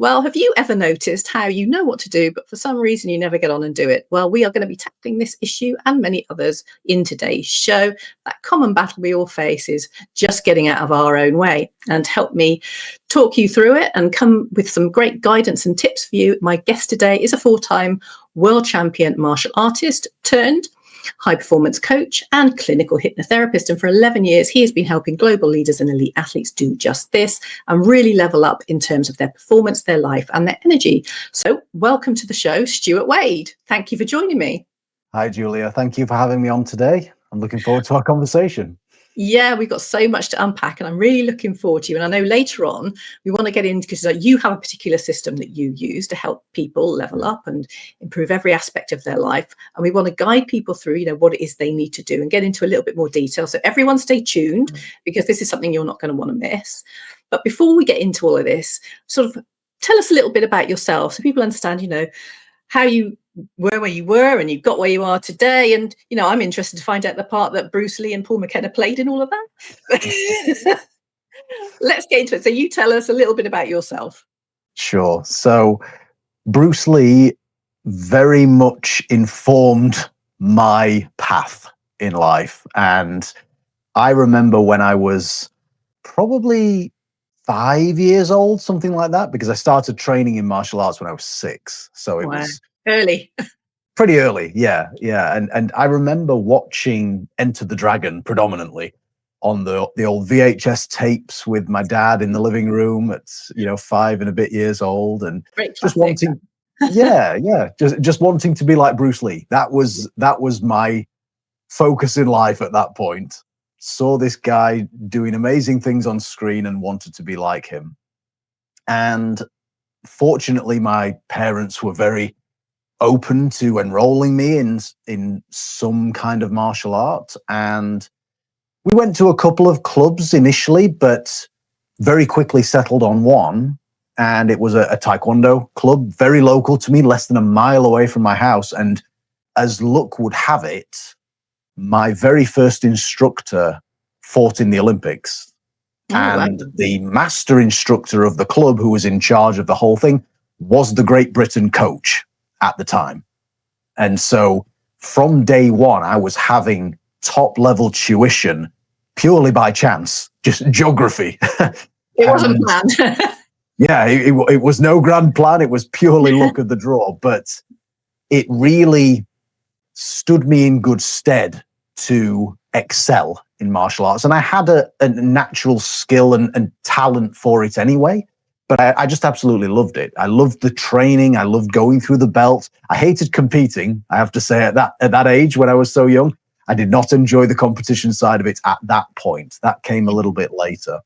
Well, have you ever noticed how you know what to do, but for some reason you never get on and do it? Well, we are going to be tackling this issue and many others in today's show. That common battle we all face is just getting out of our own way. And to help me talk you through it and come with some great guidance and tips for you, my guest today is a 4-time world champion martial artist turned high performance coach and clinical hypnotherapist. And for 11 years, he has been helping global leaders and elite athletes do just this and really level up in terms of their performance, their life and their energy. So welcome to the show, Stuart Wade. Thank you for joining me. Hi, Julia. Thank you for having me on today. I'm looking forward to our conversation. Yeah, we've got so much to unpack and I'm really looking forward to you. And I know later on we want to get into, because you have a particular system that you use to help people level up and improve every aspect of their life. And we want to guide people through, what it is they need to do and get into a little bit more detail. So everyone stay tuned because this is something you're not going to want to miss. But before we get into all of this, sort of tell us a little bit about yourself so people understand, how you were where you were and you got where you are today. And, I'm interested to find out the part that Bruce Lee and Paul McKenna played in all of that. Let's get into it. So you tell us a little bit about yourself. Sure. So Bruce Lee very much informed my path in life. And I remember when I was probably 5 years old, something like that, because I started training in martial arts when I was 6. So it was early. Pretty early, yeah. And I remember watching Enter the Dragon predominantly on the old VHS tapes with my dad in the living room at 5 and a bit years old, and just wanting, just wanting to be like Bruce Lee. That was my focus in life at that point. Saw this guy doing amazing things on screen and wanted to be like him. And fortunately, my parents were very open to enrolling me in some kind of martial art. And we went to a couple of clubs initially, but very quickly settled on one. And it was a Taekwondo club, very local to me, less than a mile away from my house. And as luck would have it, my very first instructor fought in the Olympics. And the master instructor of the club, who was in charge of the whole thing, was the Great Britain coach at the time. And so from day one, I was having top level tuition purely by chance, just geography. It wasn't planned. Yeah, it was no grand plan. It was purely luck of the draw, but it really stood me in good stead to excel in martial arts. And I had a natural skill and talent for it anyway, but I just absolutely loved it. I loved the training. I loved going through the belt. I hated competing, I have to say, at that age when I was so young. I did not enjoy the competition side of it at that point. That came a little bit later.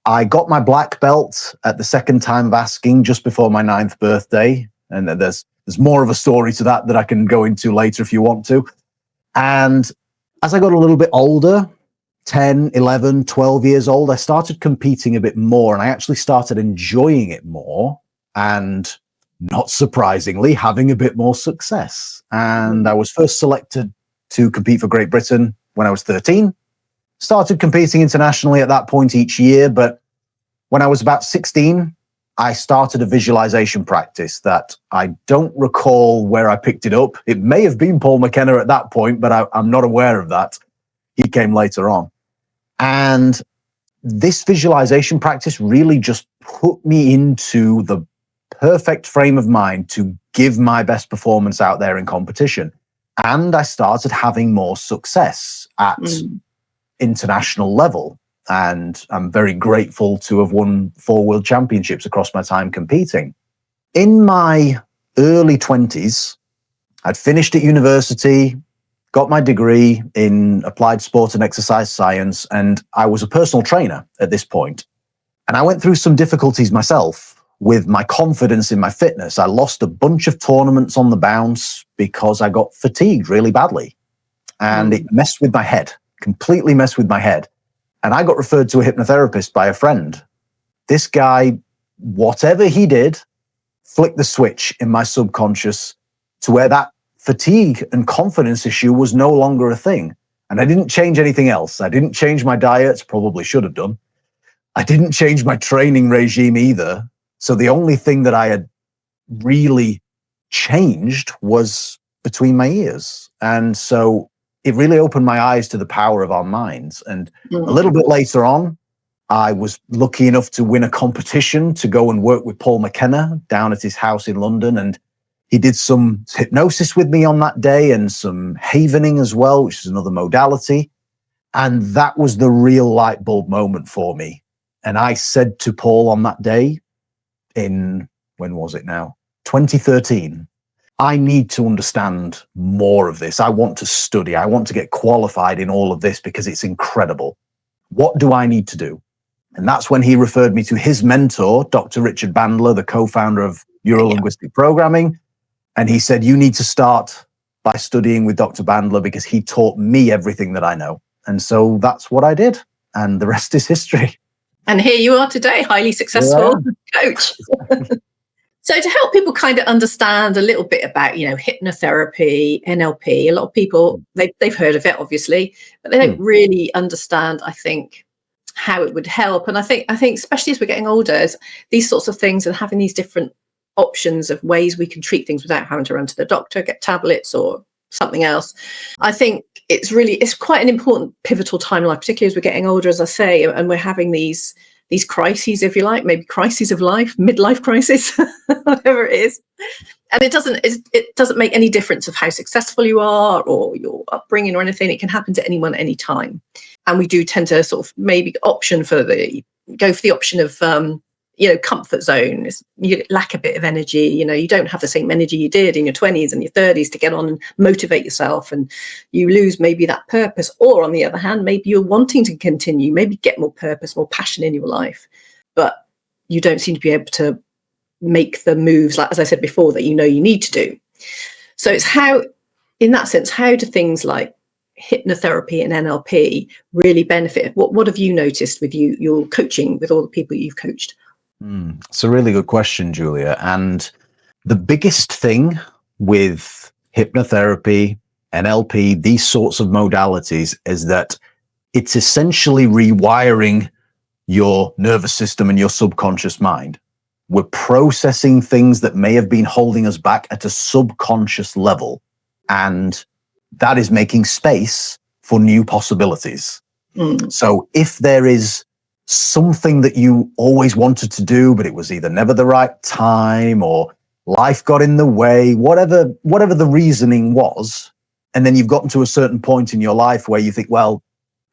I got my black belt at the second time of asking, just before my 9th birthday. And there's more of a story to that I can go into later if you want to. And as I got a little bit older, 10, 11, 12 years old, I started competing a bit more, and I actually started enjoying it more and, not surprisingly, having a bit more success. And I was first selected to compete for Great Britain when I was 13. Started competing internationally at that point each year, but when I was about 16, I started a visualization practice that I don't recall where I picked it up. It may have been Paul McKenna at that point, but I'm not aware of that. He came later on. And this visualization practice really just put me into the perfect frame of mind to give my best performance out there in competition. And I started having more success at international level. And I'm very grateful to have won 4 world championships across my time competing. In my early 20s, I'd finished at university, got my degree in applied sport and exercise science, and I was a personal trainer at this point. And I went through some difficulties myself with my confidence in my fitness. I lost a bunch of tournaments on the bounce because I got fatigued really badly. And it messed with my head, completely messed with my head. And I got referred to a hypnotherapist by a friend. This guy, whatever he did, flicked the switch in my subconscious to where that fatigue and confidence issue was no longer a thing. And I didn't change anything else. I didn't change my diet, probably should have done. I didn't change my training regime either. So the only thing that I had really changed was between my ears. And so it really opened my eyes to the power of our minds. And a little bit later on, I was lucky enough to win a competition to go and work with Paul McKenna down at his house in London. And he did some hypnosis with me on that day and some havening as well, which is another modality. And that was the real light bulb moment for me. And I said to Paul on that day in, when was it now? 2013. I need to understand more of this. I want to study. I want to get qualified in all of this because it's incredible. What do I need to do? And that's when he referred me to his mentor, Dr. Richard Bandler, the co-founder of Neuro-Linguistic Programming. And he said, you need to start by studying with Dr. Bandler because he taught me everything that I know. And so that's what I did. And the rest is history. And here you are today, highly successful coach. So to help people kind of understand a little bit about, hypnotherapy, NLP, a lot of people, they've heard of it, obviously, but they don't really understand, I think, how it would help. And I think especially as we're getting older, these sorts of things and having these different options of ways we can treat things without having to run to the doctor, get tablets or something else. I think it's quite an important pivotal time in life, particularly as we're getting older, as I say, and we're having these crises, if you like, maybe crises of life, midlife crisis, whatever it is. And it doesn't make any difference of how successful you are or your upbringing or anything. It can happen to anyone at any time. And we do tend to sort of maybe go for the option of comfort zone. You lack a bit of energy, you don't have the same energy you did in your 20s and your 30s to get on and motivate yourself, and you lose maybe that purpose. Or on the other hand, maybe you're wanting to continue, maybe get more purpose, more passion in your life, but you don't seem to be able to make the moves, like as I said before, that you need to do. So it's in that sense, how do things like hypnotherapy and NLP really benefit? What have you noticed with your coaching, with all the people you've coached? It's a really good question, Julia. And the biggest thing with hypnotherapy, NLP, these sorts of modalities is that it's essentially rewiring your nervous system and your subconscious mind. We're processing things that may have been holding us back at a subconscious level. And that is making space for new possibilities. So if there is something that you always wanted to do, but it was either never the right time or life got in the way, whatever the reasoning was, and then you've gotten to a certain point in your life where you think, well,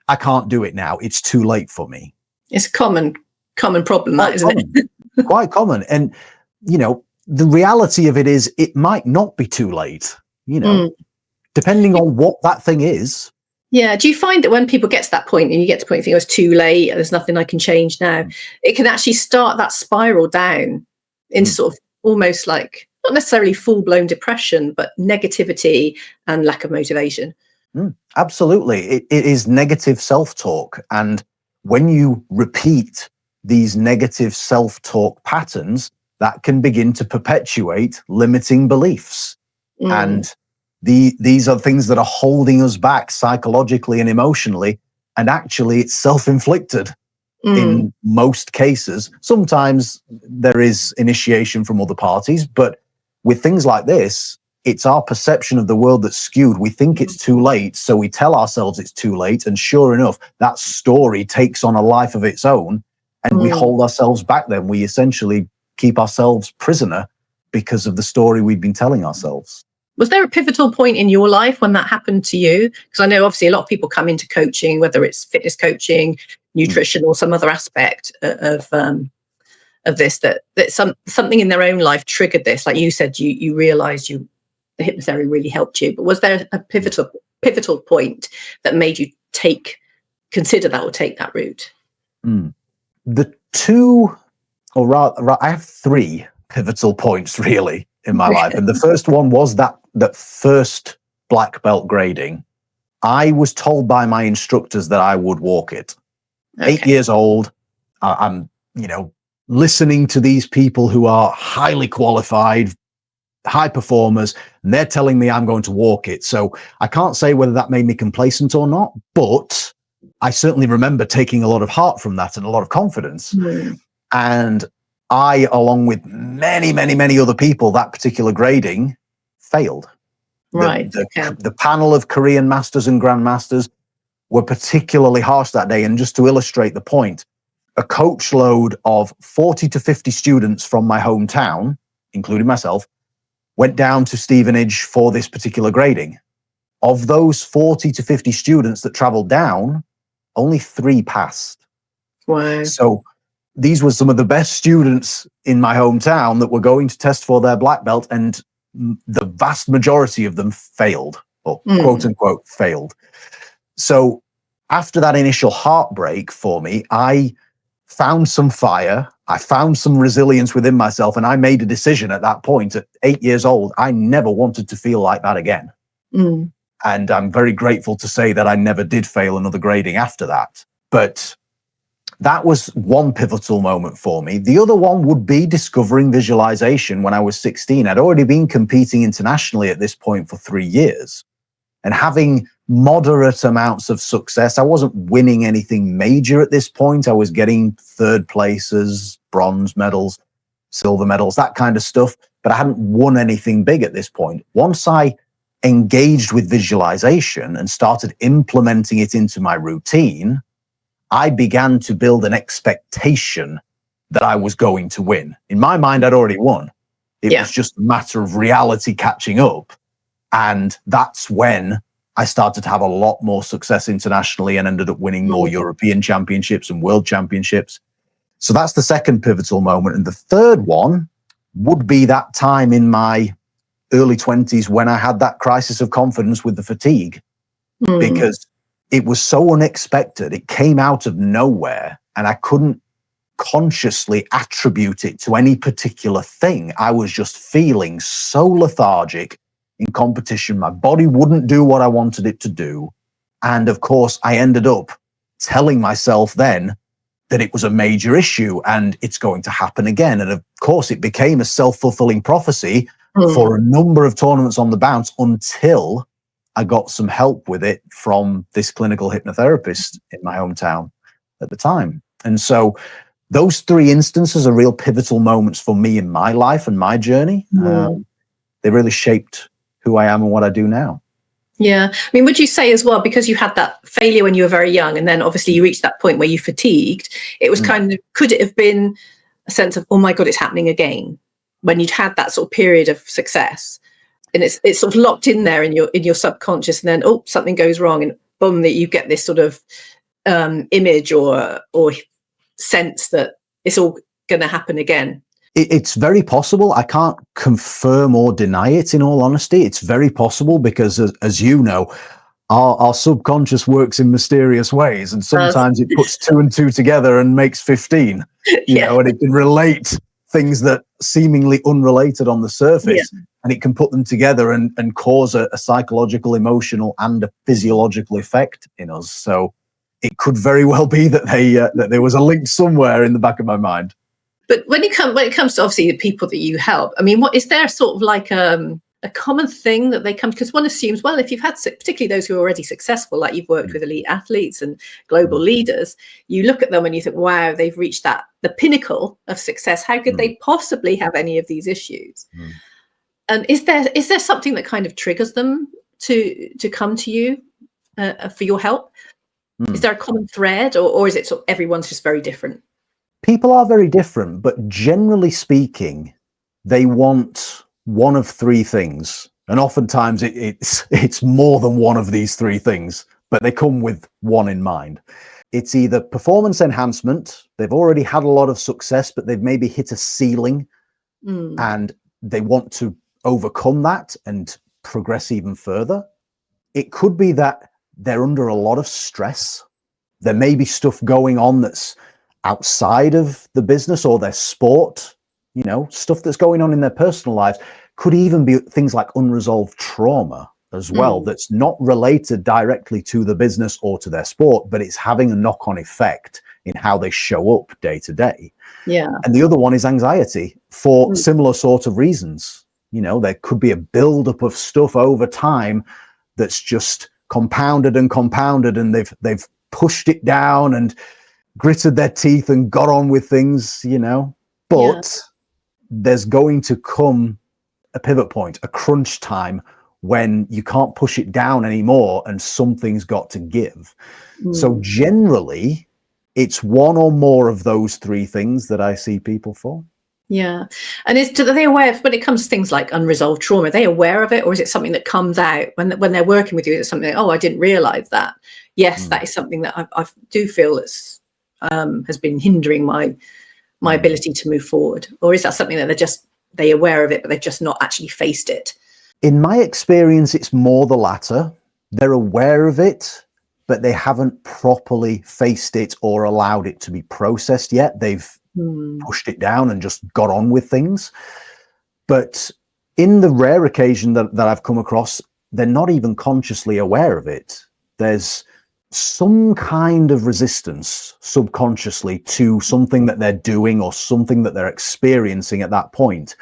I can't do it now. It's too late for me. It's a common problem, that, isn't it? Quite common. And, the reality of it is it might not be too late, depending on what that thing is. Yeah. Do you find that when people get to that point and you get to the point you think, it's too late, there's nothing I can change now, it can actually start that spiral down into sort of almost like, not necessarily full-blown depression, but negativity and lack of motivation? Absolutely. It is negative self-talk. And when you repeat these negative self-talk patterns, that can begin to perpetuate limiting beliefs. And these are things that are holding us back psychologically and emotionally. And actually, it's self-inflicted in most cases. Sometimes there is initiation from other parties, but with things like this, it's our perception of the world that's skewed. We think it's too late, so we tell ourselves it's too late. And sure enough, that story takes on a life of its own, and we hold ourselves back then. We essentially keep ourselves prisoner because of the story we've been telling ourselves. Was there a pivotal point in your life when that happened to you? Because I know obviously a lot of people come into coaching, whether it's fitness coaching, nutrition, or some other aspect of this, that something in their own life triggered this. Like you said, you realised the hypnotherapy really helped you. But was there a pivotal point that made you consider that or take that route? The two, or rather, I have three pivotal points really in my life. And the first one was that first black belt grading. I was told by my instructors that I would walk it. 8 years old. I'm, listening to these people who are highly qualified, high performers, and they're telling me I'm going to walk it. So I can't say whether that made me complacent or not, but I certainly remember taking a lot of heart from that and a lot of confidence. And I, along with many, many, many other people, that particular grading failed. Right. Okay. The panel of Korean masters and grandmasters were particularly harsh that day. And just to illustrate the point, a coach load of 40 to 50 students from my hometown, including myself, went down to Stevenage for this particular grading. Of those 40 to 50 students that traveled down, only 3 passed. Wow. So these were some of the best students in my hometown that were going to test for their black belt, and the vast majority of them failed, or quote unquote failed. So after that initial heartbreak for me, I found some fire, I found some resilience within myself, and I made a decision at that point at 8 years old. I never wanted to feel like that again. And I'm very grateful to say that I never did fail another grading after that. But that was one pivotal moment for me. The other one would be discovering visualization when I was 16. I'd already been competing internationally at this point for 3 years and having moderate amounts of success. I wasn't winning anything major at this point. I was getting third places, bronze medals, silver medals, that kind of stuff, but I hadn't won anything big at this point. Once I engaged with visualization and started implementing it into my routine, I began to build an expectation that I was going to win. In my mind, I'd already won. It was just a matter of reality catching up. And that's when I started to have a lot more success internationally and ended up winning more European championships and world championships. So that's the second pivotal moment. And the third one would be that time in my early 20s when I had that crisis of confidence with the fatigue, because it was so unexpected. It came out of nowhere and I couldn't consciously attribute it to any particular thing. I was just feeling so lethargic in competition. My body wouldn't do what I wanted it to do. And of course, I ended up telling myself then that it was a major issue and it's going to happen again. And of course, it became a self-fulfilling prophecy for a number of tournaments on the bounce until I got some help with it from this clinical hypnotherapist in my hometown at the time. And so those 3 instances are real pivotal moments for me in my life and my journey. They really shaped who I am and what I do now. Yeah. I mean, would you say as well, because you had that failure when you were very young, and then obviously you reached that point where you fatigued, it was kind of, could it have been a sense of, oh my God, it's happening again, when you'd had that sort of period of success and it's sort of locked in there in your subconscious, and then, oh, something goes wrong and boom, that you get this sort of image or sense that it's all going to happen again? It's very possible. I can't confirm or deny it, in all honesty. It's very possible because, as you know, our subconscious works in mysterious ways, and sometimes it puts 2 and 2 together and makes 15, you know, and it can relate things that seemingly unrelated on the surface, and it can put them together and cause a psychological, emotional, and a physiological effect in us. So it could very well be that that there was a link somewhere in the back of my mind. But when it comes to obviously the people that you help, I mean, what is there sort of like a common thing that they come, because one assumes, well, if you've had, particularly those who are already successful, like you've worked with elite athletes and global leaders, you look at them and you think, wow, they've reached the pinnacle of success. How could they possibly have any of these issues? And is there something that kind of triggers them to come to you for your help? Is there a common thread, or is it sort of everyone's just very different? People are very different, but generally speaking, they want one of 3 things. And oftentimes it's more than one of these 3 things, but they come with one in mind. It's either performance enhancement. They've already had a lot of success, but they've maybe hit a ceiling and they want to overcome that and progress even further. It could be that they're under a lot of stress. There may be stuff going on that's outside of the business or their sport, you know, stuff that's going on in their personal lives. Could even be things like unresolved trauma as well, that's not related directly to the business or to their sport, but it's having a knock-on effect in how they show up day to day. And the other one is anxiety for similar sort of reasons. You know, there could be a buildup of stuff over time that's just compounded, and they've pushed it down and gritted their teeth and got on with things, you know. Yeah. But there's going to come a pivot point, a crunch time, when you can't push it down anymore and something's got to give. So generally, it's one or more of those three things that I see people for. Yeah. And are they aware of, when it comes to things like unresolved trauma, are they aware of it, or is it something that comes out when they're working with you? Is it something like, oh, I didn't realize that? Yes, that is something that I do feel that's has been hindering my ability to move forward. Or is that something that they're aware of it, but they've just not actually faced it? In my experience, it's more the latter. They're aware of it, but they haven't properly faced it or allowed it to be processed yet. They've pushed it down and just got on with things. But in the rare occasion that I've come across, they're not even consciously aware of it. There's some kind of resistance subconsciously to something that they're doing or something that they're experiencing at that point.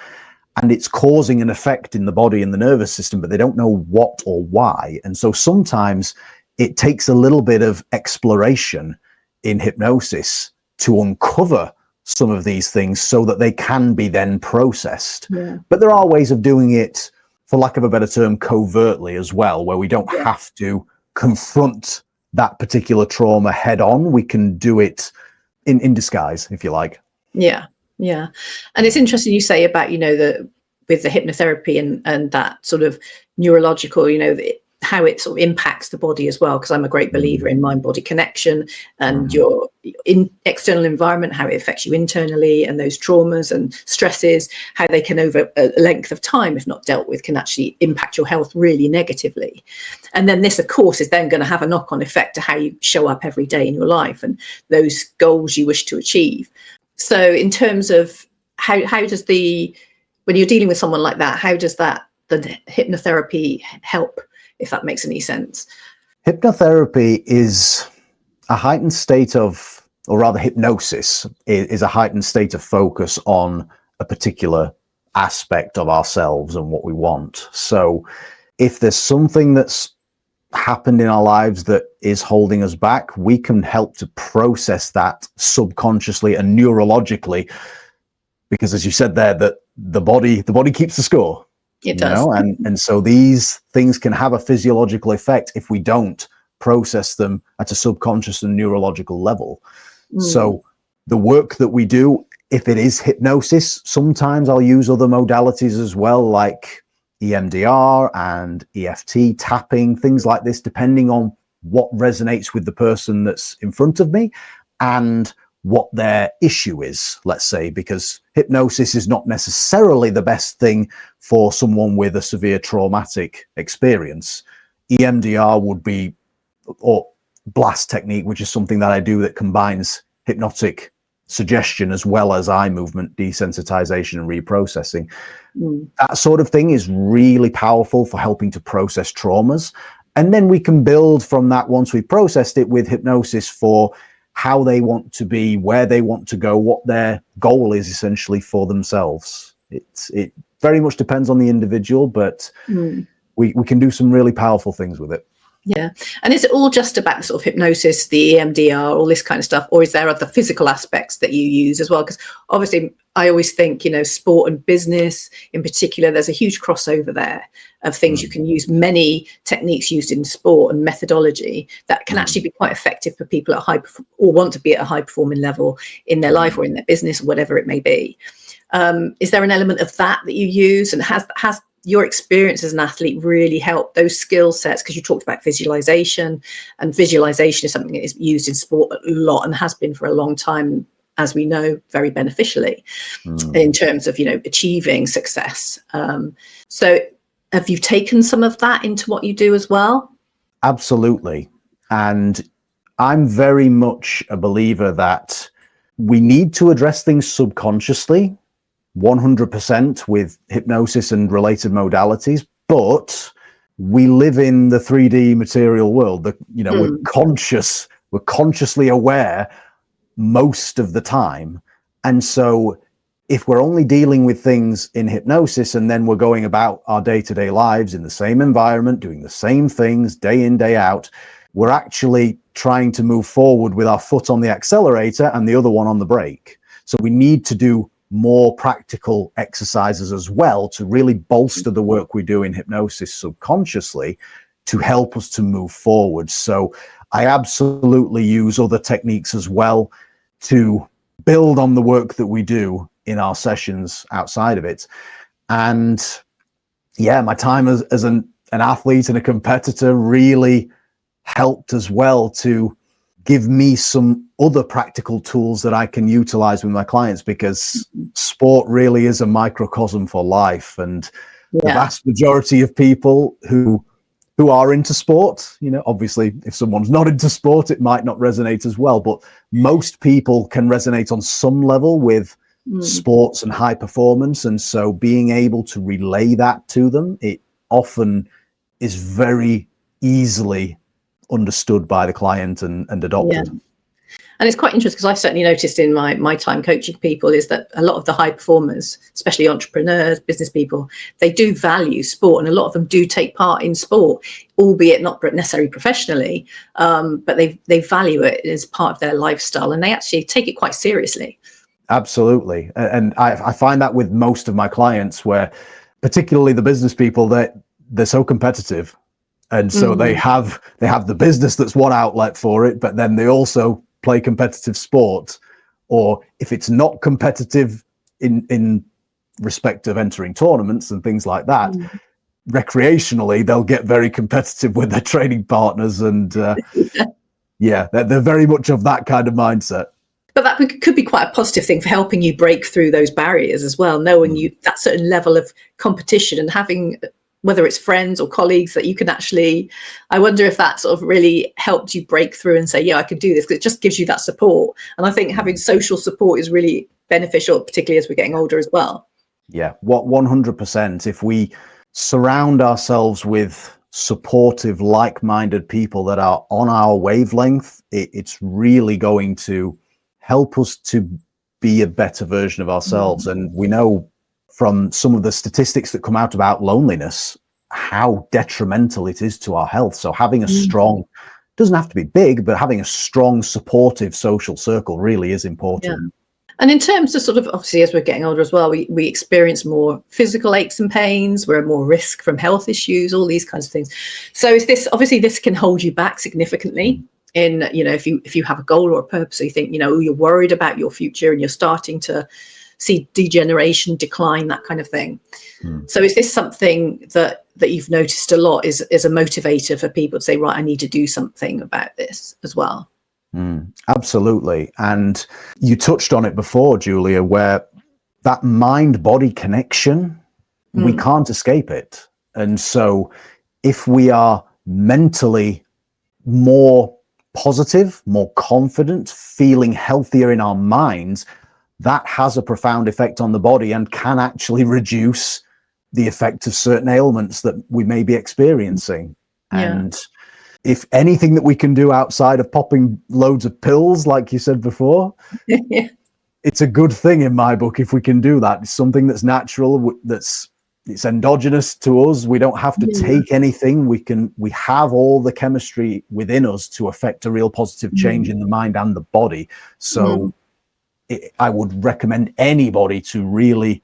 And it's causing an effect in the body and the nervous system, but they don't know what or why. And so sometimes it takes a little bit of exploration in hypnosis to uncover some of these things so that they can be then processed. Yeah. But there are ways of doing it, for lack of a better term, covertly as well, where we don't have to confront that particular trauma head on. We can do it in disguise, if you like. Yeah. Yeah. And it's interesting you say about, with the hypnotherapy and that sort of neurological, how it sort of impacts the body as well, because I'm a great believer in mind-body connection and your external environment, how it affects you internally, and those traumas and stresses, how they can, over a length of time, if not dealt with, can actually impact your health really negatively. And then this, of course, is then going to have a knock-on effect to how you show up every day in your life and those goals you wish to achieve. So in terms of how does when you're dealing with someone like that, how does the hypnotherapy help, if that makes any sense? Hypnotherapy is a heightened state of, or rather hypnosis is a heightened state of focus on a particular aspect of ourselves and what we want. So if there's something that's happened in our lives that is holding us back, we can help to process that subconsciously and neurologically, because as you said there, that the body keeps the score. It does. And so these things can have a physiological effect if we don't process them at a subconscious and neurological level. So the work that we do, if it is hypnosis, sometimes I'll use other modalities as well, like EMDR and EFT, tapping, things like this, depending on what resonates with the person that's in front of me and what their issue is, let's say, because hypnosis is not necessarily the best thing for someone with a severe traumatic experience. EMDR would be, or blast technique, which is something that I do that combines hypnotic suggestion as well as eye movement, desensitization and reprocessing. That sort of thing is really powerful for helping to process traumas. And then we can build from that once we've processed it with hypnosis for how they want to be, where they want to go, what their goal is essentially for themselves. It very much depends on the individual, but we can do some really powerful things with it. Yeah. And is it all just about the sort of hypnosis, the EMDR, all this kind of stuff, or is there other physical aspects that you use as well? Because obviously I always think, sport and business in particular, there's a huge crossover there of things. You can use many techniques used in sport and methodology that can actually be quite effective for people at or want to be at a high performing level in their life or in their business or whatever it may be. Is there an element of that you use, and has your experience as an athlete really helped those skill sets? Because you talked about visualization, and visualization is something that is used in sport a lot and has been for a long time, as we know, very beneficially in terms of, achieving success. So have you taken some of that into what you do as well? Absolutely. And I'm very much a believer that we need to address things subconsciously, 100% with hypnosis and related modalities, but we live in the 3D material world. We're consciously aware most of the time. And so if we're only dealing with things in hypnosis and then we're going about our day-to-day lives in the same environment, doing the same things day in, day out, we're actually trying to move forward with our foot on the accelerator and the other one on the brake. So we need to do more practical exercises as well to really bolster the work we do in hypnosis subconsciously to help us to move forward. So I absolutely use other techniques as well to build on the work that we do in our sessions outside of it. And yeah, my time as an athlete and a competitor really helped as well to give me some other practical tools that I can utilize with my clients, because sport really is a microcosm for life. And the vast majority of people who are into sport, you know, obviously if someone's not into sport, it might not resonate as well, but most people can resonate on some level with sports and high performance. And so being able to relay that to them, it often is very easily understood by the client and adopted. Yeah. And it's quite interesting, because I've certainly noticed in my time coaching people is that a lot of the high performers, especially entrepreneurs, business people, they do value sport, and a lot of them do take part in sport, albeit not necessarily professionally, but they value it as part of their lifestyle, and they actually take it quite seriously. Absolutely. And I find that with most of my clients, where particularly the business people, they're so competitive. And so they have the business that's one outlet for it, but then they also play competitive sport. Or if it's not competitive in respect of entering tournaments and things like that, recreationally, they'll get very competitive with their training partners. And they're very much of that kind of mindset. But that could be quite a positive thing for helping you break through those barriers as well, knowing you that certain level of competition and having, whether it's friends or colleagues, that you can actually, I wonder if that sort of really helped you break through and say, yeah, I could do this, because it just gives you that support. And I think having social support is really beneficial, particularly as we're getting older as well. Yeah, 100%. If we surround ourselves with supportive, like-minded people that are on our wavelength, it's really going to help us to be a better version of ourselves. And we know from some of the statistics that come out about loneliness how detrimental it is to our health. So having a strong, doesn't have to be big, but having a strong, supportive social circle really is important. Yeah. And in terms of sort of, obviously, as we're getting older as well, we experience more physical aches and pains. We're at more risk from health issues, all these kinds of things. So is this, obviously this can hold you back significantly in, you know, if you have a goal or a purpose, or you think, you know, you're worried about your future and you're starting to see degeneration, decline, that kind of thing. So is this something that you've noticed a lot is a motivator for people to say, right, I need to do something about this as well? Absolutely. And you touched on it before, Julia, where that mind-body connection, we can't escape it. And so if we are mentally more positive, more confident, feeling healthier in our minds, that has a profound effect on the body and can actually reduce the effect of certain ailments that we may be experiencing. And if anything that we can do outside of popping loads of pills, like you said before, it's a good thing in my book if we can do that. It's something that's natural, it's endogenous to us. We don't have to take anything. We have all the chemistry within us to affect a real positive change in the mind and the body. So I would recommend anybody to really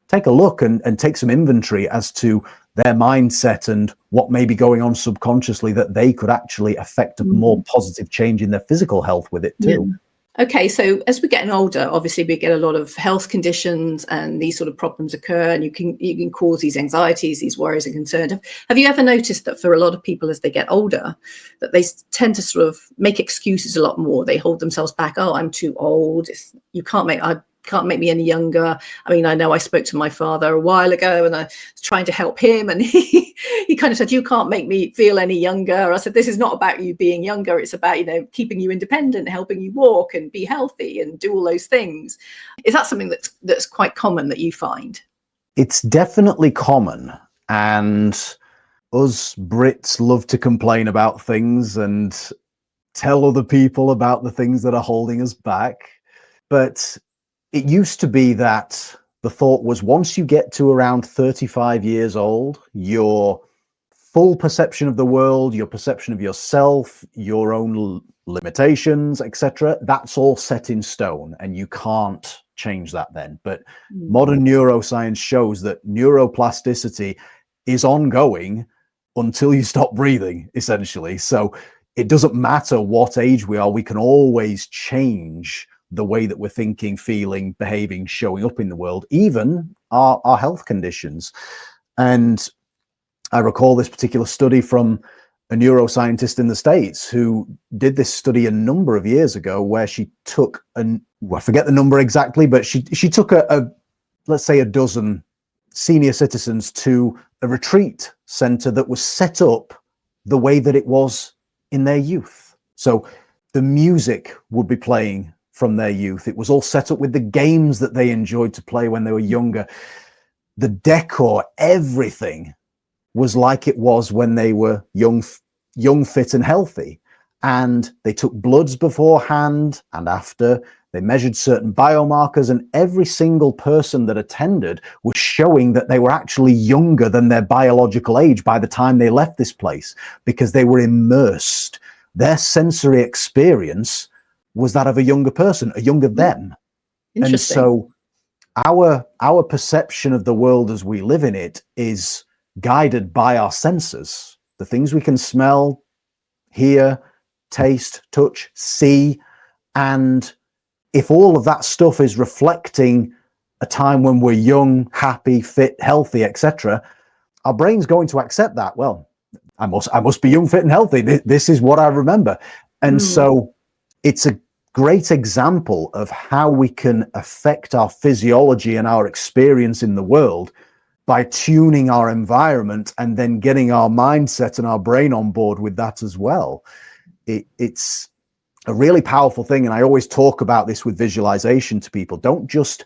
take a look and take some inventory as to their mindset and what may be going on subconsciously, that they could actually affect a more positive change in their physical health with it too. Okay, so as we're getting older, obviously we get a lot of health conditions and these sort of problems occur, and you can cause these anxieties, these worries and concerns. Have you ever noticed that for a lot of people as they get older, that they tend to sort of make excuses a lot more? They hold themselves back. Oh, I'm too old. You can't make me any younger. I mean, I know I spoke to my father a while ago and I was trying to help him, and he kind of said, you can't make me feel any younger. I said, this is not about you being younger. It's about, you know, keeping you independent, helping you walk and be healthy and do all those things. Is that something that's quite common that you find? It's definitely common. And us Brits love to complain about things and tell other people about the things that are holding us back. But it used to be that the thought was, once you get to around 35 years old, your full perception of the world, your perception of yourself, your own limitations, etc., that's all set in stone and you can't change that then. But Mm. modern neuroscience shows that neuroplasticity is ongoing until you stop breathing, essentially. So it doesn't matter what age we are, we can always change the way that we're thinking, feeling, behaving, showing up in the world, even our health conditions. And I recall this particular study from a neuroscientist in the States who did this study a number of years ago, where she took I forget the number exactly, but she took let's say a dozen senior citizens to a retreat center that was set up the way that it was in their youth. So the music would be playing from their youth. It was all set up with the games that they enjoyed to play when they were younger. The decor, everything was like it was when they were young, fit and healthy. And they took bloods beforehand and after. They measured certain biomarkers, and every single person that attended was showing that they were actually younger than their biological age by the time they left this place, because they were immersed. Their sensory experience was that of a younger person, a younger them. And so our perception of the world as we live in it is guided by our senses, the things we can smell, hear, taste, touch, see. And if all of that stuff is reflecting a time when we're young, happy, fit, healthy, etc., our brain's going to accept that. Well, I must be young, fit, and healthy. This is what I remember. And so it's a great example of how we can affect our physiology and our experience in the world by tuning our environment and then getting our mindset and our brain on board with that as well. It's a really powerful thing. And I always talk about this with visualization to people. Don't just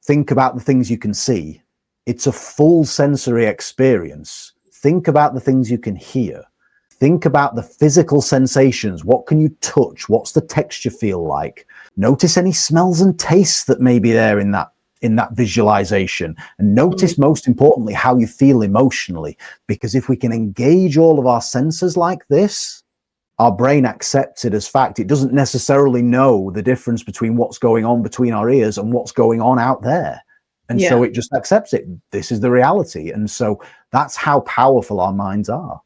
think about the things you can see. It's a full sensory experience. Think about the things you can hear. Think about the physical sensations. What can you touch? What's the texture feel like? Notice any smells and tastes that may be there in that visualization. And notice, most importantly, how you feel emotionally. Because if we can engage all of our senses like this, our brain accepts it as fact. It doesn't necessarily know the difference between what's going on between our ears and what's going on out there. And so it just accepts it. This is the reality. And so that's how powerful our minds are.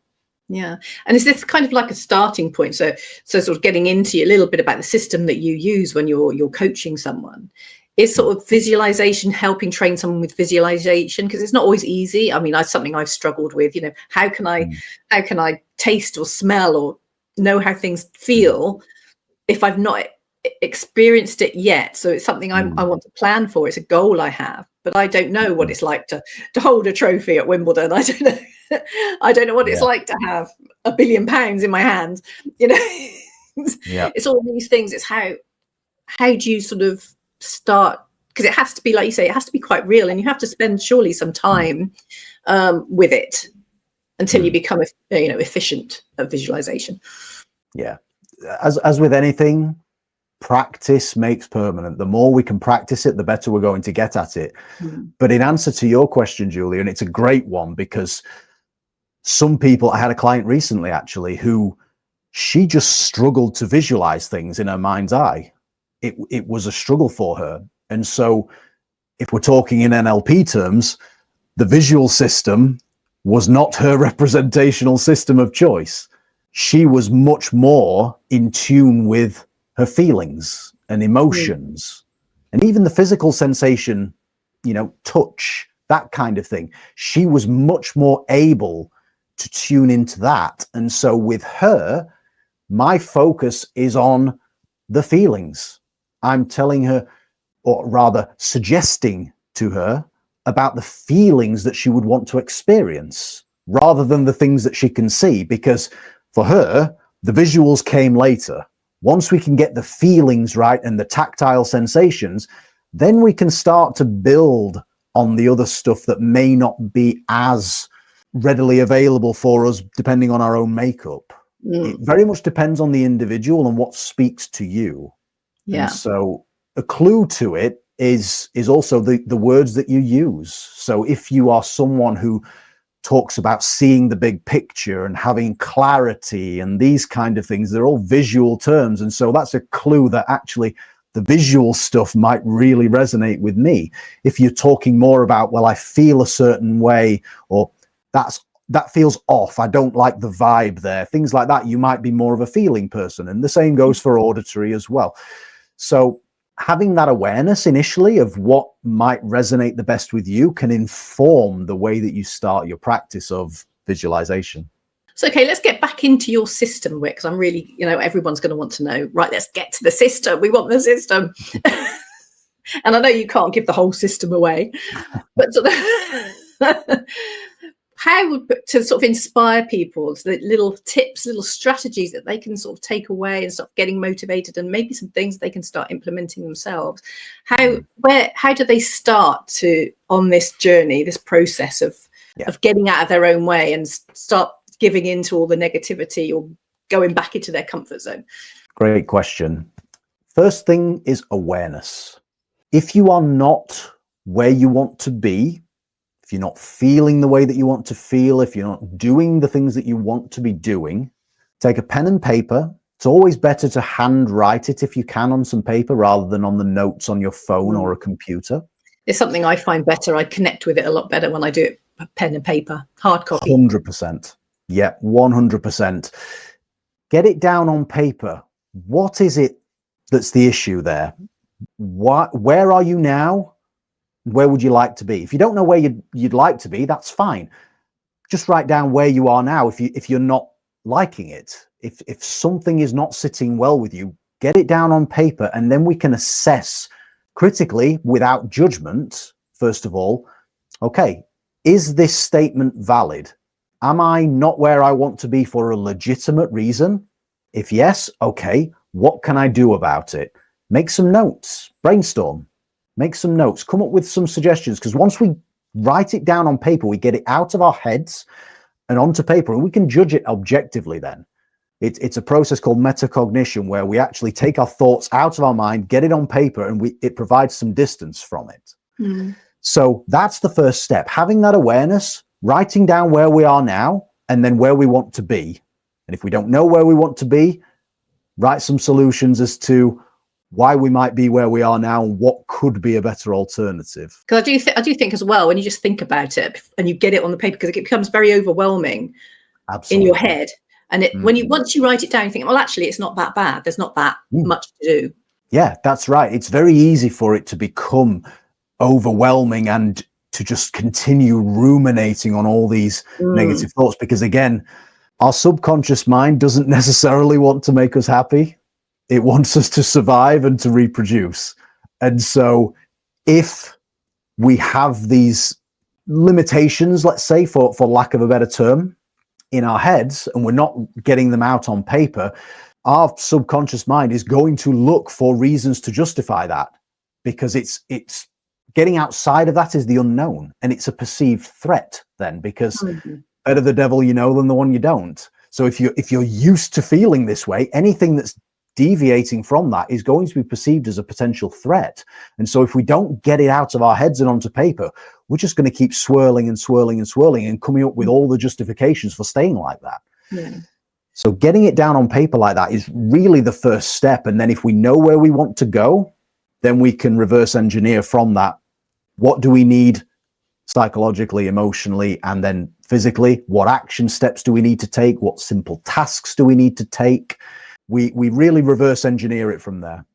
Yeah. And is this kind of like a starting point? So sort of getting into a little bit about the system that you use when you're coaching someone. Is sort of visualization helping train someone with visualization? Because it's not always easy. I mean, that's something I've struggled with. You know, how can I taste or smell or know how things feel if I've not experienced it yet? So it's something I want to plan for. It's a goal I have, but I don't know what it's like to hold a trophy at Wimbledon. I don't know. I don't know what it's like to have £1 billion in my hand. You know, it's all these things. It's how do you sort of start? Because it has to be, like you say, it has to be quite real, and you have to spend surely some time with it until you become efficient at visualization. Yeah, as with anything, practice makes permanent. The more we can practice it, the better we're going to get at it. But in answer to your question, Julia, and it's a great one, because some people, I had a client recently actually who she just struggled to visualize things in her mind's eye. It was a struggle for her. And so if we're talking in NLP terms, the visual system was not her representational system of choice. She was much more in tune with her feelings and emotions, and even the physical sensation, touch, that kind of thing. She was much more able to tune into that. And so with her, my focus is on the feelings. I'm telling her, or rather suggesting to her, about the feelings that she would want to experience rather than the things that she can see. Because for her, the visuals came later. Once we can get the feelings right and the tactile sensations, then we can start to build on the other stuff that may not be as readily available for us depending on our own makeup. It very much depends on the individual and what speaks to you. And so a clue to it is also the words that you use. So if you are someone who talks about seeing the big picture and having clarity and these kind of things, they're all visual terms. And so that's a clue that actually the visual stuff might really resonate with me. If you're talking more about, well, I feel a certain way, or that feels off, I don't like the vibe there, things like that, you might be more of a feeling person. And the same goes for auditory as well. So having that awareness initially of what might resonate the best with you can inform the way that you start your practice of visualization. So, okay, let's get back into your system, Wick, because I'm really, everyone's going to want to know, right, let's get to the system. We want the system. And I know you can't give the whole system away, but how to sort of inspire people, so that little tips, little strategies that they can sort of take away and start getting motivated, and maybe some things they can start implementing themselves. How do they start on this journey, this process of getting out of their own way and start giving in to all the negativity or going back into their comfort zone? Great question. First thing is awareness. If you are not where you want to be, if you're not feeling the way that you want to feel, if you're not doing the things that you want to be doing, take a pen and paper. It's always better to handwrite it if you can on some paper rather than on the notes on your phone or a computer. It's something I find better. I connect with it a lot better when I do it pen and paper, hard copy. 100%. Yeah, 100%. Get it down on paper. What is it that's the issue there? Where are you now? Where would you like to be? If you don't know where you'd like to be, that's fine. Just write down where you are now. If you're not liking it, if something is not sitting well with you, get it down on paper, and then we can assess critically without judgment. First of all, okay, is this statement valid? Am I not where I want to be for a legitimate reason? If yes, okay, what can I do about it? Make some notes, brainstorm, make some notes, come up with some suggestions, because once we write it down on paper, we get it out of our heads and onto paper, and we can judge it objectively then. It's a process called metacognition, where we actually take our thoughts out of our mind, get it on paper, and it provides some distance from it. So that's the first step, having that awareness, writing down where we are now, and then where we want to be. And if we don't know where we want to be, write some solutions as to why we might be where we are now and what could be a better alternative. Because I do think as well, when you just think about it and you get it on the paper, because it becomes very overwhelming. Absolutely. In your head. And once you write it down, you think, well, actually, it's not that bad. There's not that much to do. Yeah, that's right. It's very easy for it to become overwhelming and to just continue ruminating on all these negative thoughts, because again, our subconscious mind doesn't necessarily want to make us happy. It wants us to survive and to reproduce. And so if we have these limitations, let's say, for lack of a better term, in our heads, and we're not getting them out on paper, our subconscious mind is going to look for reasons to justify that, because it's getting outside of that is the unknown, and it's a perceived threat then, because better the devil you know than the one you don't. So if you're used to feeling this way, anything that's deviating from that is going to be perceived as a potential threat. And so if we don't get it out of our heads and onto paper, we're just going to keep swirling and swirling and swirling and coming up with all the justifications for staying like that. Yeah. So getting it down on paper like that is really the first step. And then if we know where we want to go, then we can reverse engineer from that. What do we need psychologically, emotionally, and then physically? What action steps do we need to take? What simple tasks do we need to take? We really reverse engineer it from there.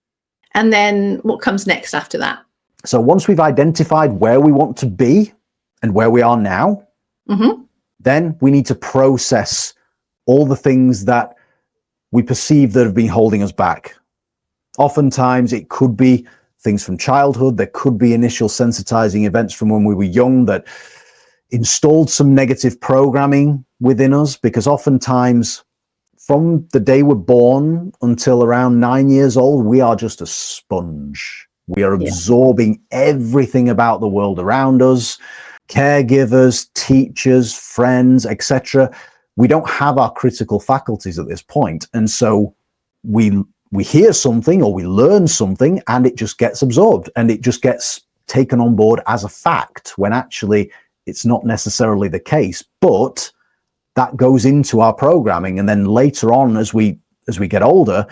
And then what comes next after that? So once we've identified where we want to be and where we are now, then we need to process all the things that we perceive that have been holding us back. Oftentimes it could be things from childhood. There could be initial sensitizing events from when we were young that installed some negative programming within us, because oftentimes from the day we're born until around 9 years old, we are just a sponge. We are absorbing everything about the world around us, caregivers, teachers, friends, etc. We don't have our critical faculties at this point. And so we hear something or we learn something and it just gets absorbed and it just gets taken on board as a fact, when actually it's not necessarily the case. But that goes into our programming, and then later on, as we get older,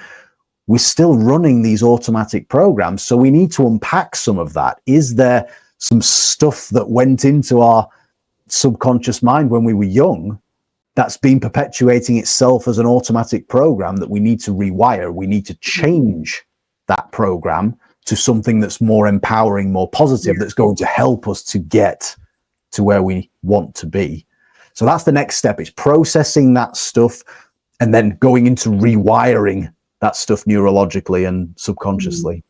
we're still running these automatic programs. So we need to unpack some of that. Is there some stuff that went into our subconscious mind when we were young that's been perpetuating itself as an automatic program that we need to rewire? We need to change that program to something that's more empowering, more positive, that's going to help us to get to where we want to be. So that's the next step. It's processing that stuff and then going into rewiring that stuff neurologically and subconsciously.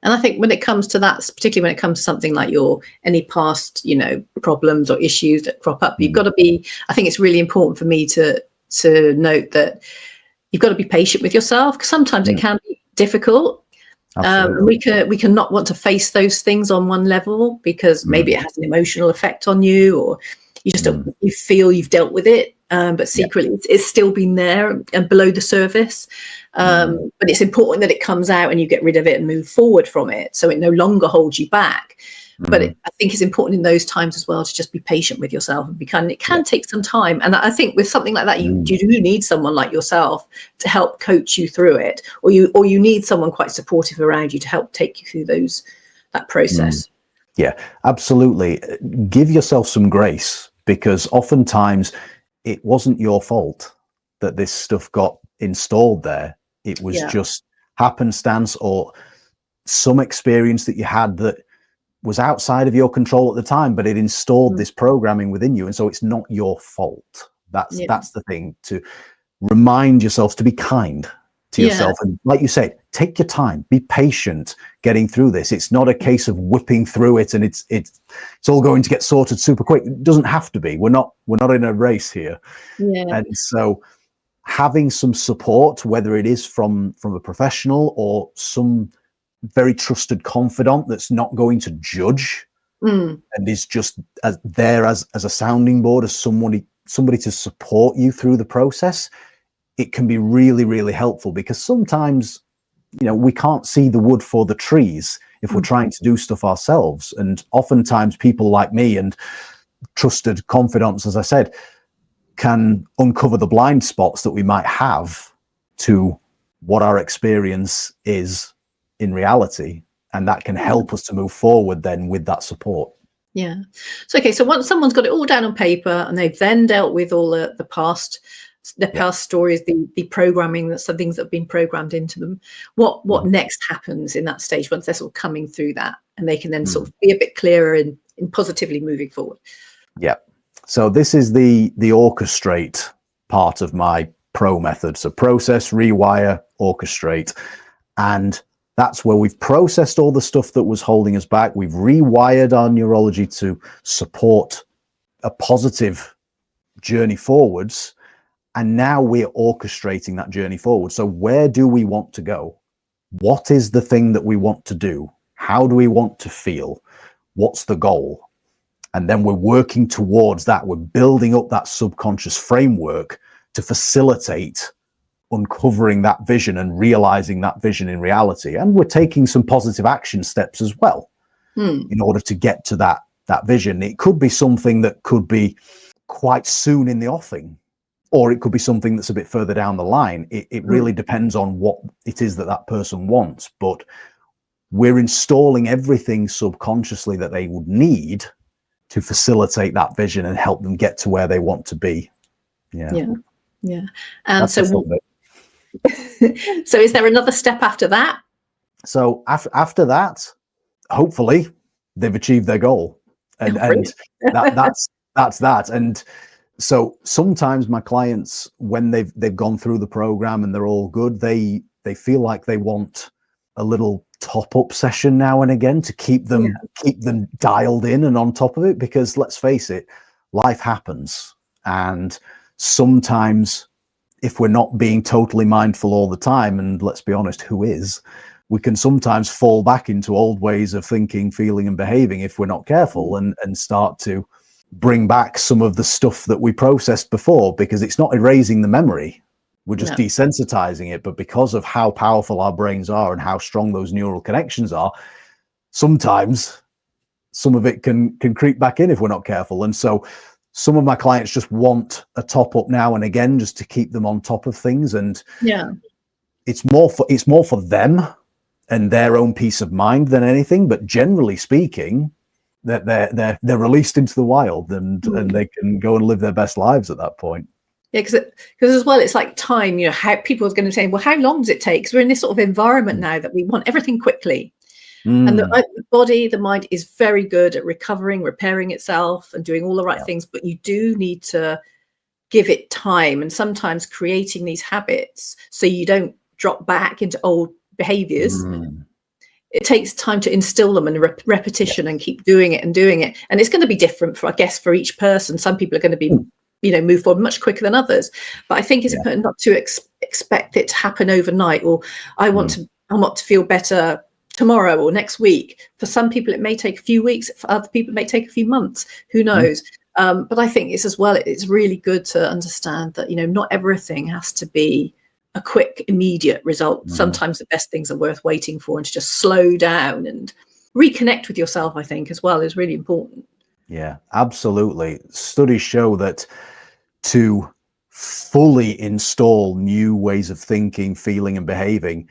And I think when it comes to that, particularly when it comes to something like any past, problems or issues that crop up, you've got to be, I think it's really important for me to note that you've got to be patient with yourself, because sometimes it can be difficult. We can not want to face those things on one level because maybe it has an emotional effect on you, or you just don't, you feel you've dealt with it, but secretly it's still been there and below the surface. But it's important that it comes out and you get rid of it and move forward from it, so it no longer holds you back. But I think it's important in those times as well to just be patient with yourself, and it can take some time. And I think with something like that, you do need someone like yourself to help coach you through it, or you need someone quite supportive around you to help take you through that process. Yeah, absolutely. Give yourself some grace, because oftentimes it wasn't your fault that this stuff got installed there. It was just happenstance or some experience that you had that was outside of your control at the time, but it installed this programming within you. And so it's not your fault. That's the thing, to remind yourself to be kind to yourself. And like you say, take your time, be patient getting through this. It's not a case of whipping through it and it's all going to get sorted super quick. It doesn't have to be. We're not in a race here. And so having some support, whether it is from a professional or some very trusted confidant that's not going to judge and is just as a sounding board, as somebody to support you through the process, it can be really, really helpful. Because sometimes, we can't see the wood for the trees if we're trying to do stuff ourselves. And oftentimes people like me and trusted confidants, as I said, can uncover the blind spots that we might have to what our experience is in reality, and that can help us to move forward then with that support. So once someone's got it all down on paper and they've then dealt with all the past stories, the programming, that's some things that have been programmed into them, what next happens in that stage once they're sort of coming through that, and they can then sort of be a bit clearer in positively moving forward? So this is the orchestrate part of my PRO method. So process, rewire, orchestrate. And that's where we've processed all the stuff that was holding us back. We've rewired our neurology to support a positive journey forwards. And now we're orchestrating that journey forward. So where do we want to go? What is the thing that we want to do? How do we want to feel? What's the goal? And then we're working towards that. We're building up that subconscious framework to facilitate uncovering that vision and realizing that vision in reality. And we're taking some positive action steps as well in order to get to that vision. It could be something that could be quite soon in the offing, or it could be something that's a bit further down the line. It really depends on what it is that person wants, but we're installing everything subconsciously that they would need to facilitate that vision and help them get to where they want to be. And that's so is there another step after that? So after that, hopefully they've achieved their goal, and that's that. And so sometimes my clients, when they've gone through the program and they're all good, they feel like they want a little top-up session now and again to keep them dialed in and on top of it, because let's face it, life happens, and sometimes if we're not being totally mindful all the time, and let's be honest, who is, we can sometimes fall back into old ways of thinking, feeling, and behaving if we're not careful, and start to bring back some of the stuff that we processed before, because it's not erasing the memory. We're just desensitizing it. But because of how powerful our brains are and how strong those neural connections are, sometimes some of it can creep back in if we're not careful. And so some of my clients just want a top up now and again, just to keep them on top of things. And it's more for them and their own peace of mind than anything. But generally speaking, that they're released into the wild, and they can go and live their best lives at that point. Yeah, because as well, it's like time. You know, how people are going to say, well, how long does it take? Because we're in this sort of environment now that we want everything quickly. And the body, the mind is very good at recovering, repairing itself and doing all the right things. But you do need to give it time, and sometimes creating these habits so you don't drop back into old behaviors. It takes time to instill them and repetition and keep doing it. And it's going to be different for, I guess, for each person. Some people are going to be, move forward much quicker than others. But I think it's important not to expect it to happen overnight, or I want to feel better tomorrow or next week. For some people, it may take a few weeks. For other people, it may take a few months. Who knows? But I think it's as well, it's really good to understand that, not everything has to be a quick, immediate result. Sometimes the best things are worth waiting for, and to just slow down and reconnect with yourself, I think, as well, is really important. Yeah, absolutely. Studies show that to fully install new ways of thinking, feeling, and behaving,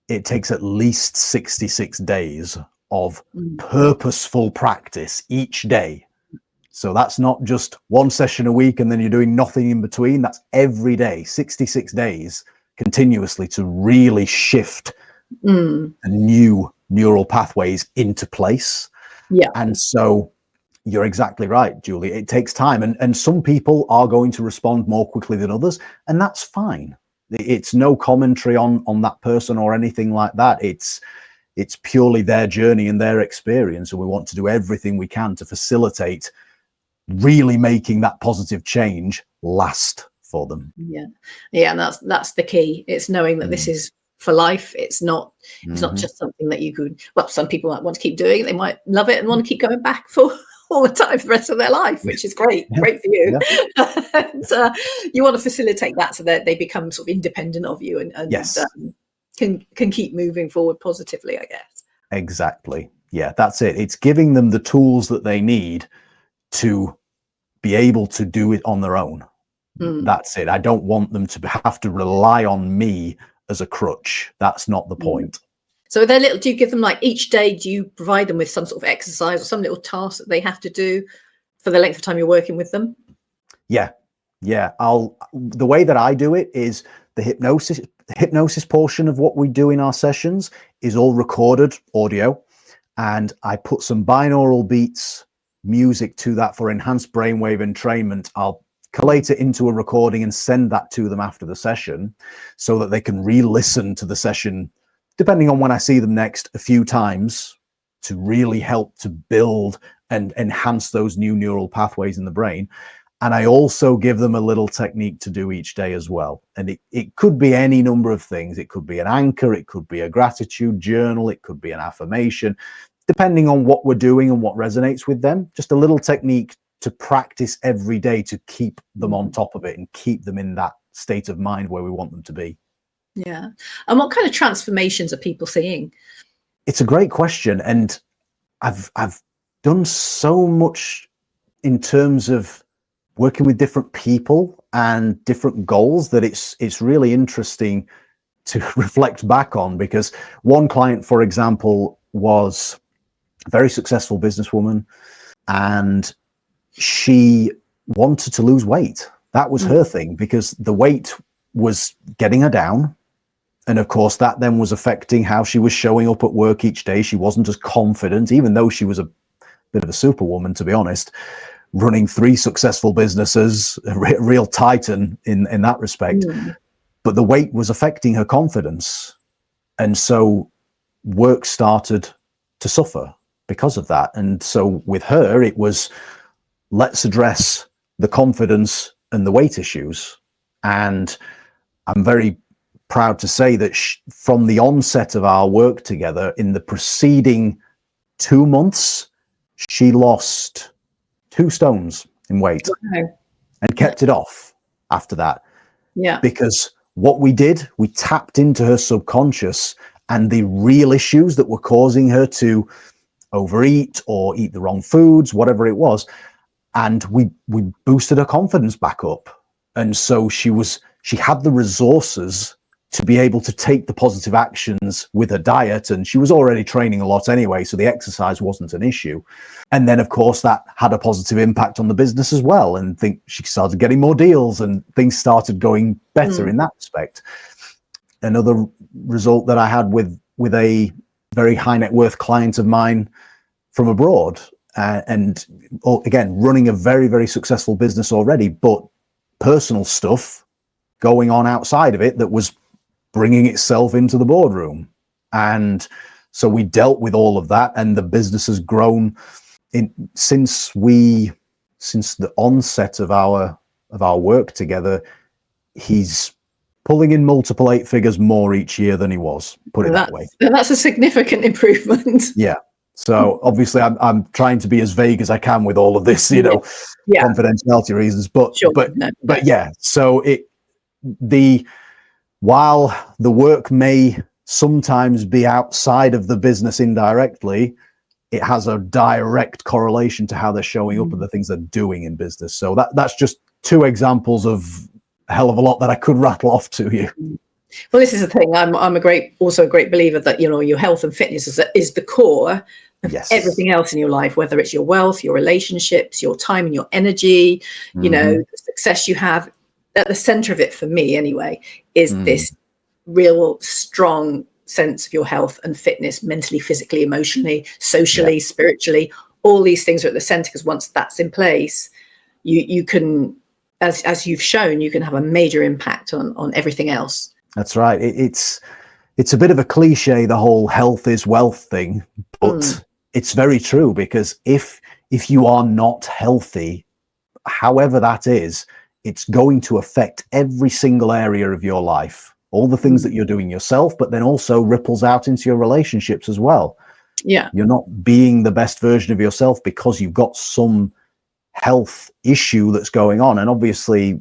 it takes at least 66 days of purposeful practice each day. So that's not just one session a week and then you're doing nothing in between. That's every day, 66 days continuously, to really shift the new neural pathways into place. Yeah. And so you're exactly right, Julie. It takes time. And some people are going to respond more quickly than others, and that's fine. It's no commentary on that person or anything like that. It's purely their journey and their experience, and we want to do everything we can to facilitate really making that positive change last for them. Yeah, and that's the key. It's knowing that this is for life. It's not just something that you could, well, some people might want to keep doing it. They might love it and want to keep going back for all the time for the rest of their life, which is great for you. And you want to facilitate that so that they become sort of independent of you and can keep moving forward positively, I guess. Exactly. Yeah, that's it. It's giving them the tools that they need to be able to do it on their own. That's it. I don't want them to have to rely on me as a crutch. That's not the point. So do you give them, like, each day, do you provide them with some sort of exercise or some little task that they have to do for the length of time you're working with them? Yeah. The way that I do it is the hypnosis portion of what we do in our sessions is all recorded audio, and I put some binaural beats music to that for enhanced brainwave entrainment. I'll collate it into a recording and send that to them after the session so that they can re-listen to the session, depending on when I see them next, a few times, to really help to build and enhance those new neural pathways in the brain. And I also give them a little technique to do each day as well. And it could be any number of things. It could be an anchor, it could be a gratitude journal, it could be an affirmation, depending on what we're doing and what resonates with them. Just a little technique to practice every day to keep them on top of it and keep them in that state of mind where we want them to be. Yeah. And what kind of transformations are people seeing? It's a great question. And I've done so much in terms of working with different people and different goals that it's really interesting to reflect back on, because one client, for example, was a very successful businesswoman, and she wanted to lose weight. That was her thing, because the weight was getting her down. And of course, that then was affecting how she was showing up at work each day. She wasn't as confident, even though she was a bit of a superwoman, to be honest, running 3 successful businesses, a real titan in that respect. But the weight was affecting her confidence. And so work started to suffer because of that. And so with her, it was, let's address the confidence and the weight issues. And I'm very proud to say that from the onset of our work together, in the preceding 2 months, she lost 2 stones in weight and kept it off after that. Yeah. Because what we did, we tapped into her subconscious and the real issues that were causing her to overeat or eat the wrong foods, whatever it was. And we boosted her confidence back up. And so she had the resources to be able to take the positive actions with her diet. And she was already training a lot anyway, so the exercise wasn't an issue. And then, of course, that had a positive impact on the business as well. And she started getting more deals and things started going better in that respect. Another result that I had with a very high net worth client of mine from abroad, and again, running a very, very successful business already, but personal stuff going on outside of it that was bringing itself into the boardroom. And so we dealt with all of that, and the business has grown since the onset of our work together. He's pulling in multiple 8 figures more each year than he was, put it that way. That's a significant improvement. Yeah. So obviously I'm trying to be as vague as I can with all of this, confidentiality reasons, but yeah. So while the work may sometimes be outside of the business indirectly, it has a direct correlation to how they're showing up and the things they're doing in business. So that's just 2 examples of a hell of a lot that I could rattle off to you. Well, this is the thing. I'm also a great believer that, your health and fitness is the core of everything else in your life, whether it's your wealth, your relationships, your time and your energy, the success you have. At the center of it, for me anyway, is this real strong sense of your health and fitness, mentally, physically, emotionally, socially, spiritually. All these things are at the center, because once that's in place, you can, as you've shown, you can have a major impact on everything else. That's right. It's a bit of a cliche, the whole health is wealth thing, but it's very true, because if you are not healthy, however that is, it's going to affect every single area of your life, all the things that you're doing yourself, but then also ripples out into your relationships as well. Yeah. You're not being the best version of yourself because you've got some health issue that's going on. And obviously,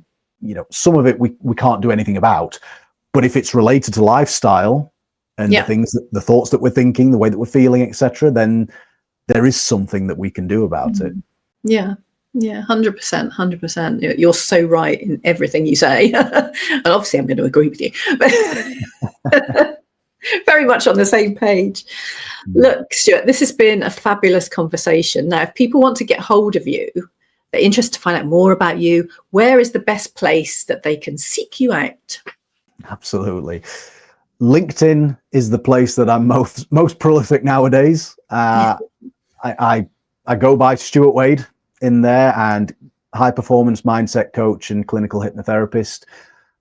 some of it we can't do anything about, but if it's related to lifestyle and the thoughts that we're thinking, the way that we're feeling, etc., then there is something that we can do about it. Yeah. Yeah, 100%. You're so right in everything you say. And obviously I'm going to agree with you. Very much on the same page. Look, Stuart, this has been a fabulous conversation. Now, if people want to get hold of you, they're interested to find out more about you, where is the best place that they can seek you out? Absolutely. LinkedIn is the place that I'm most prolific nowadays. I go by Stuart Wade in there, and high performance mindset coach and clinical hypnotherapist.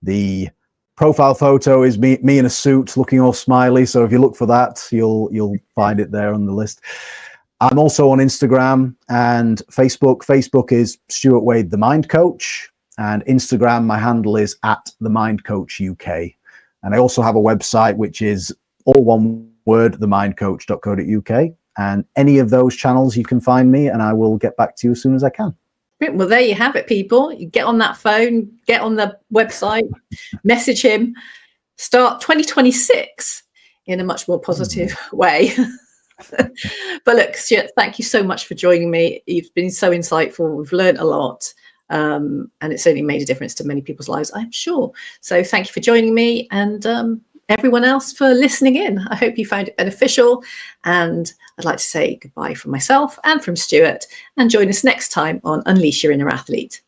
The profile photo is me in a suit looking all smiley. So if you look for that, you'll find it there on the list. I'm also on Instagram and Facebook. Facebook is Stuart Wade, the Mind Coach, and Instagram, my handle is @the Mind Coach UK. And I also have a website, which is all one word, themindcoach.co.uk. And any of those channels, you can find me, and I will get back to you as soon as I can. Well, there you have it, people. You get on that phone, get on the website, message him, start 2026 in a much more positive way. But look, Stuart, thank you so much for joining me. You've been so insightful. We've learned a lot, and it's certainly made a difference to many people's lives, I'm sure. So thank you for joining me, and everyone else for listening in. I hope you found it beneficial, and I'd like to say goodbye from myself and from Stuart, and join us next time on Unleash Your Inner Athlete.